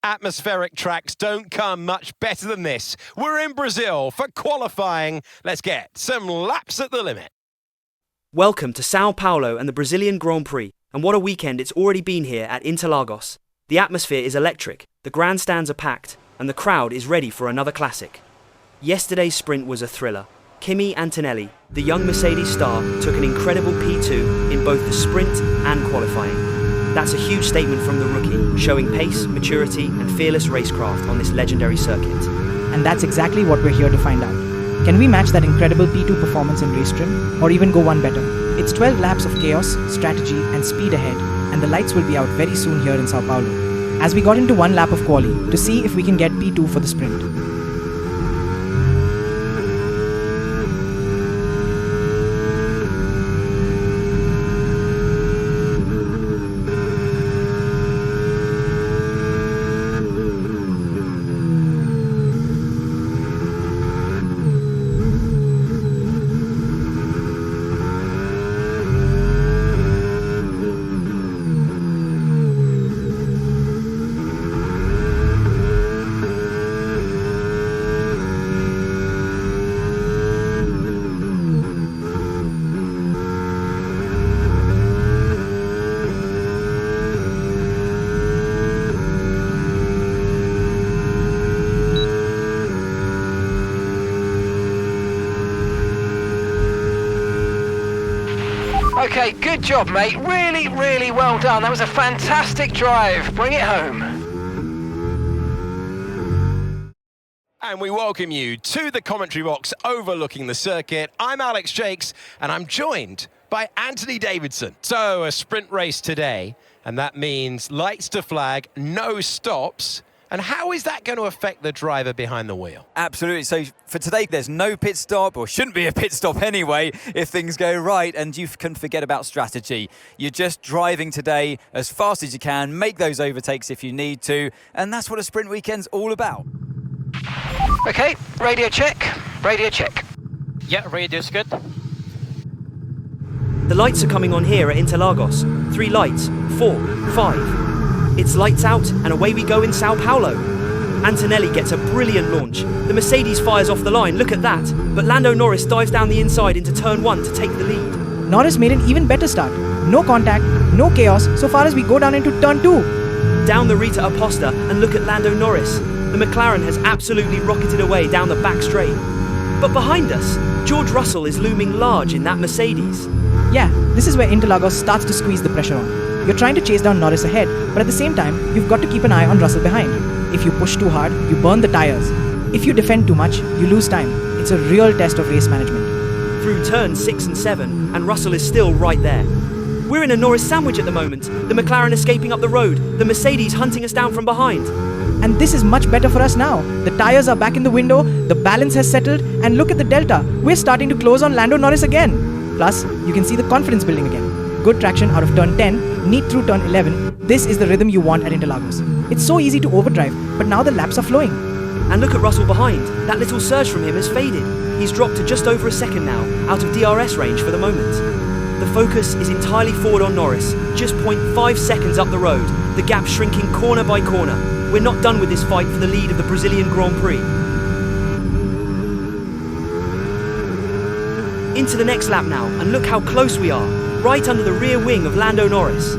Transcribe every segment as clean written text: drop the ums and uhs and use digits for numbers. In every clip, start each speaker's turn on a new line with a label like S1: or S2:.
S1: Atmospheric tracks don't come much better than this. We're in Brazil for qualifying. Let's get some laps at the limit.
S2: Welcome to Sao Paulo and the Brazilian Grand Prix, and what a weekend it's already been here at Interlagos. The atmosphere is electric, the grandstands are packed, and the crowd is ready for another classic. Yesterday's sprint was a thriller. Kimi Antonelli, the young Mercedes star, took an incredible P2 in both the sprint and qualifying. That's a huge statement from the rookie, showing pace, maturity and fearless racecraft on this legendary circuit.
S3: And that's exactly what we're here to find out. Can we match that incredible P2 performance in race trim, or even go one better? It's 12 laps of chaos, strategy and speed ahead, and the lights will be out very soon here in Sao Paulo. As we got into one lap of quali to see if we can get P2 for the sprint.
S4: Okay, good job, mate. Really, really well done. That was a fantastic drive. Bring it home.
S1: And we welcome you to the commentary box overlooking the circuit. I'm Alex Jakes, and I'm joined by Anthony Davidson. So, a sprint race today, and that means lights to flag, no stops. And how is that going to affect the driver behind the wheel?
S5: Absolutely. So for today, there's no pit stop, or shouldn't be a pit stop anyway, if things go right, and you can forget about strategy. You're just driving today as fast as you can, make those overtakes if you need to, and that's what a sprint weekend's all about.
S4: Okay, radio check. Radio check.
S6: Yeah, radio's good.
S2: The lights are coming on here at Interlagos. 3 lights, 4, 5. It's lights out and away we go in Sao Paulo. Antonelli gets a brilliant launch. The Mercedes fires off the line, look at that. But Lando Norris dives down the inside into turn 1 to take the lead.
S3: Norris made an even better start. No contact, no chaos so far as we go down into turn 2.
S2: Down the Rita Aposta and look at Lando Norris. The McLaren has absolutely rocketed away down the back straight. But behind us, George Russell is looming large in that Mercedes.
S3: Yeah, this is where Interlagos starts to squeeze the pressure on. You're trying to chase down Norris ahead, but at the same time, you've got to keep an eye on Russell behind. If you push too hard, you burn the tires. If you defend too much, you lose time. It's a real test of race management.
S2: Through turns 6 and 7, and Russell is still right there. We're in a Norris sandwich at the moment. The McLaren escaping up the road, the Mercedes hunting us down from behind.
S3: And this is much better for us now. The tires are back in the window, the balance has settled, and look at the delta. We're starting to close on Lando Norris again. Plus, you can see the confidence building again. Good traction out of turn 10, neat through turn 11. This is the rhythm you want at Interlagos. It's so easy to overdrive, but now the laps are flowing.
S2: And look at Russell behind. That little surge from him has faded. He's dropped to just over a second now, out of DRS range for the moment. The focus is entirely forward on Norris, just 0.5 seconds up the road, the gap shrinking corner by corner. We're not done with this fight for the lead of the Brazilian Grand Prix. Into the next lap now, and look how close we are, right under the rear wing of Lando Norris.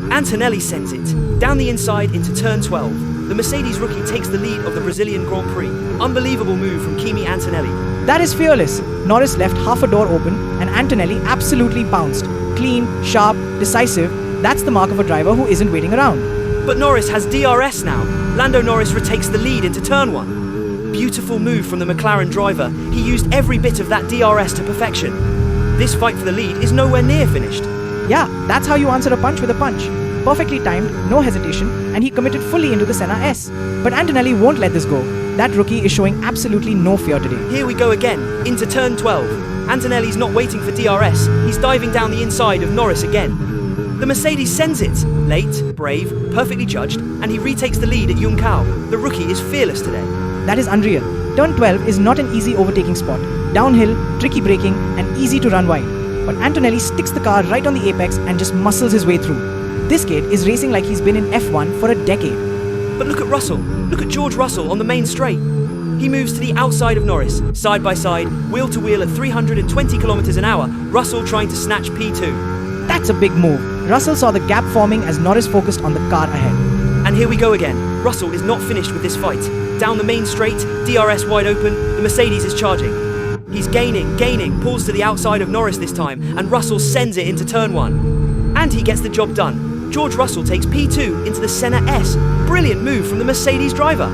S2: Antonelli sends it, down the inside into turn 12. The Mercedes rookie takes the lead of the Brazilian Grand Prix. Unbelievable move from Kimi Antonelli.
S3: That is fearless. Norris left half a door open and Antonelli absolutely bounced. Clean, sharp, decisive. That's the mark of a driver who isn't waiting around.
S2: But Norris has DRS now. Lando Norris retakes the lead into turn 1. Beautiful move from the McLaren driver. He used every bit of that DRS to perfection. This fight for the lead is nowhere near finished.
S3: Yeah, that's how you answer a punch with a punch. Perfectly timed, no hesitation, and he committed fully into the Senna S. But Antonelli won't let this go. That rookie is showing absolutely no fear today.
S2: Here we go again, into turn 12. Antonelli's not waiting for DRS, he's diving down the inside of Norris again. The Mercedes sends it. Late, brave, perfectly judged, and he retakes the lead at Junção. The rookie is fearless today.
S3: That is unreal. Turn 12 is not an easy overtaking spot. Downhill, tricky braking, and easy to run wide. But Antonelli sticks the car right on the apex and just muscles his way through. This kid is racing like he's been in F1 for a decade.
S2: But look at Russell. Look at George Russell on the main straight. He moves to the outside of Norris, side by side, wheel to wheel at 320 kilometers an hour, Russell trying to snatch P2.
S3: That's a big move. Russell saw the gap forming as Norris focused on the car ahead.
S2: And here we go again. Russell is not finished with this fight. Down the main straight, DRS wide open, the Mercedes is charging. He's gaining, pulls to the outside of Norris this time, and Russell sends it into turn 1. And he gets the job done. George Russell takes P2 into the Senna S. Brilliant move from the Mercedes driver.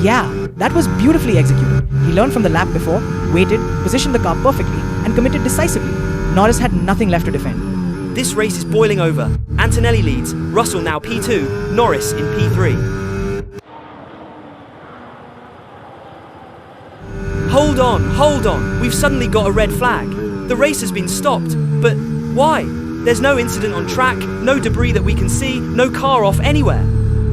S3: Yeah, that was beautifully executed. He learned from the lap before, waited, positioned the car perfectly, and committed decisively. Norris had nothing left to defend.
S2: This race is boiling over. Antonelli leads, Russell now P2, Norris in P3. Hold on, we've suddenly got a red flag. The race has been stopped, but why? There's no incident on track, no debris that we can see, no car off anywhere.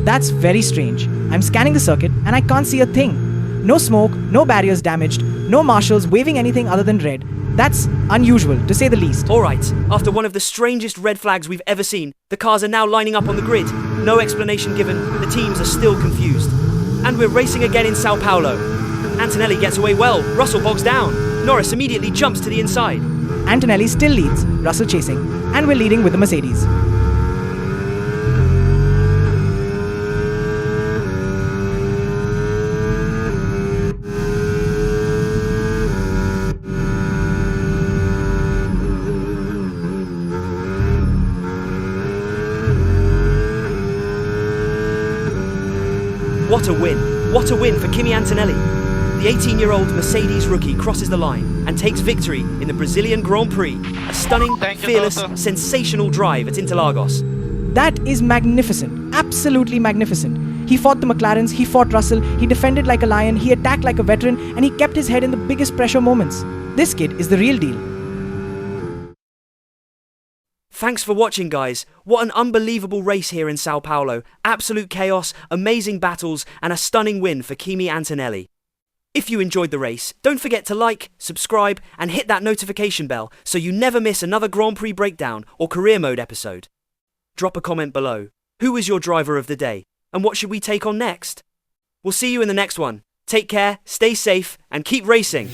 S3: That's very strange. I'm scanning the circuit and I can't see a thing. No smoke, no barriers damaged, no marshals waving anything other than red. That's unusual, to say the least.
S2: Alright, after one of the strangest red flags we've ever seen, the cars are now lining up on the grid. No explanation given, the teams are still confused. And we're racing again in Sao Paulo. Antonelli gets away well, Russell bogs down. Norris immediately jumps to the inside.
S3: Antonelli still leads, Russell chasing, and we're leading with the Mercedes.
S2: What a win for Kimi Antonelli. The 18-year-old Mercedes rookie crosses the line and takes victory in the Brazilian Grand Prix. A stunning, fearless, sensational drive at Interlagos.
S3: That is magnificent, absolutely magnificent. He fought the McLarens, he fought Russell, he defended like a lion, he attacked like a veteran, and he kept his head in the biggest pressure moments. This kid is the real deal.
S2: Thanks for watching, guys. What an unbelievable race here in Sao Paulo. Absolute chaos, amazing battles, and a stunning win for Kimi Antonelli. If you enjoyed the race, don't forget to like, subscribe, and hit that notification bell so you never miss another Grand Prix breakdown or career mode episode. Drop a comment below. Who was your driver of the day? And what should we take on next? We'll see you in the next one. Take care, stay safe, and keep racing.